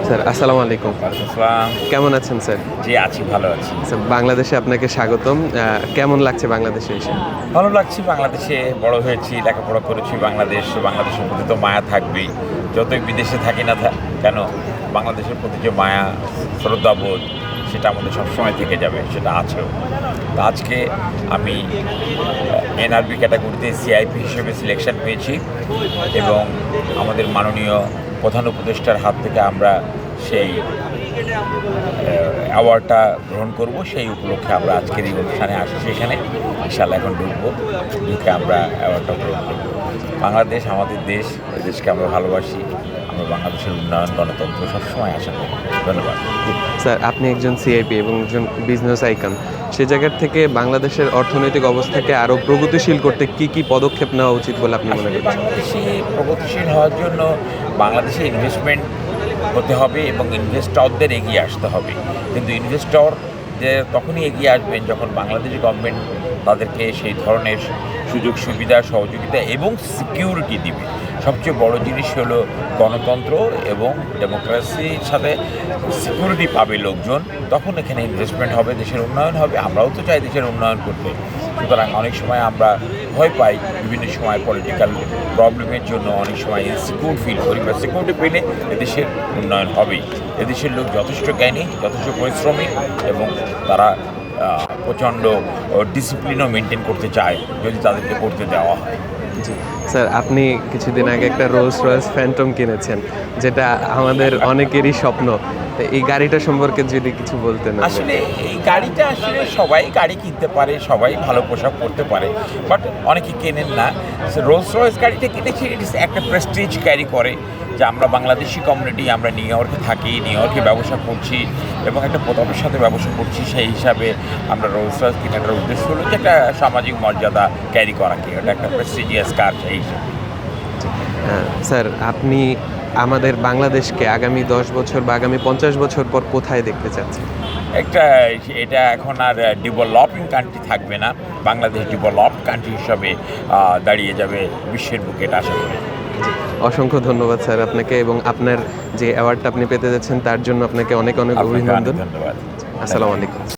Sir আসসালামু আলাইকুম। আসসালাম। কেমন আছেন স্যার? জি, আছি, ভালো আছি। স্যার বাংলাদেশে আপনাকে স্বাগতম। কেমন লাগছে বাংলাদেশে এসে? ভালো লাগছে, বাংলাদেশে বড় হয়েছি, লেখাপড়া করেছি বাংলাদেশের প্রতি তো মায়া থাকবেই। যতই বিদেশে থাকি না কেন, বাংলাদেশের প্রতি যে মায়া, শ্রদ্ধাবোধ, সেটা আমাদের সবসময় থেকে যাবে, সেটা আছেও। তো আজকে আমি এনআরবি ক্যাটাগরিতে সিআইপি হিসেবে সিলেকশন পেয়েছি এবং আমাদের মাননীয় প্রধান উপদেষ্টার হাত থেকে আমরা সেই অ্যাওয়ার্ডটা গ্রহণ করব। সেই উপলক্ষে আমরা আজকের এই অনুষ্ঠানে আসছি। এখানে ইনশাআল্লাহ এখন ঢুকে আমরা অ্যাওয়ার্ডটা গ্রহণ করব। বাংলাদেশ আমাদের দেশ, এই দেশকে আমরা ভালোবাসি। আমরা বাংলাদেশের উন্নয়ন, গণতন্ত্র সবসময় আশা করি। ধন্যবাদ। স্যার আপনি একজন সিআইপি এবং একজন বিজনেস আইকন, সে জায়গার থেকে বাংলাদেশের অর্থনৈতিক অবস্থাকে আরও প্রগতিশীল করতে কি কি পদক্ষেপ নেওয়া উচিত বলে আপনি মনে করছেন? বাংলাদেশে প্রগতিশীল হওয়ার জন্য বাংলাদেশে ইনভেস্টমেন্ট হতে হবে এবং ইনভেস্টরদের এগিয়ে আসতে হবে। কিন্তু ইনভেস্টরদের তখনই এগিয়ে আসবেন যখন বাংলাদেশ গভর্নমেন্ট তাদেরকে সেই ধরনের সুযোগ সুবিধা, সহযোগিতা এবং সিকিউরিটি দিবে। সবচেয়ে বড় জিনিস হলো গণতন্ত্র এবং ডেমোক্রেসির সাথে সিকিউরিটি পাবে লোকজন, তখন এখানে ইনভেস্টমেন্ট হবে, দেশের উন্নয়ন হবে। আমরাও তো চাই দেশের উন্নয়ন করতে। সুতরাং অনেক সময় আমরা ভয় পাই, বিভিন্ন সময় পলিটিক্যাল প্রবলেমের জন্য অনেক সময় ইনসিকিউর ফিল করি, বা সিকিউরিটি পেলে এদেশের উন্নয়ন হবেই। এদেশের লোক যথেষ্ট জ্ঞানী, যথেষ্ট পরিশ্রমী এবং তারা প্রচণ্ড ডিসিপ্লিনও মেনটেন করতে চায় যদি তাদেরকে করতে দেওয়া হয়। জি স্যার, আপনি কিছুদিন আগে একটা রোলস রয়েস ফ্যান্টম কিনেছেন, যেটা আমাদের অনেকেরই স্বপ্ন। তো এই গাড়িটা সম্পর্কে যদি কিছু বলতেন। আসলে এই গাড়িটা আসলে সবাই গাড়ি কিনতে পারে, সবাই ভালো পোশাক পরতে পারে, বাট অনেকে কেনেন না। রোলস রয়েস গাড়িটা কিনেছি, ইটস একটা প্রেস্টিজ ক্যারি করে যে আমরা বাংলাদেশি কমিউনিটি, আমরা নিউ ইয়র্কে থাকি, নিউ ইয়র্কে ব্যবসা করছি এবং একটা প্রতাপের সাথে ব্যবসা করছি। সেই হিসাবে আমরা রোলস রয়েস কেনার উদ্দেশ্য হলো যে একটা সামাজিক মর্যাদা ক্যারি করা, কি এটা একটা প্রেস্টিজিয়াস কার সেই হিসাবে। স্যার আপনি আমাদের বাংলাদেশকে আগামী 10 বছর বা আগামী 50 বছর পর কোথায় দেখতে চাচ্ছেন? এটা এখন আর ডেভেলপিং কান্ট্রি থাকবে না, বাংলাদেশ ডেভেলপড কান্ট্রি হিসাবে দাঁড়িয়ে যাবে বিশ্বের বুকে, এটা আশা করি। অসংখ্য ধন্যবাদ স্যার আপনাকে, এবং আপনার যে অ্যাওয়ার্ডটা আপনি পেতে যাচ্ছেন তার জন্য আপনাকে অনেক অনেক অভিনন্দন। ধন্যবাদ। আসসালামু আলাইকুম।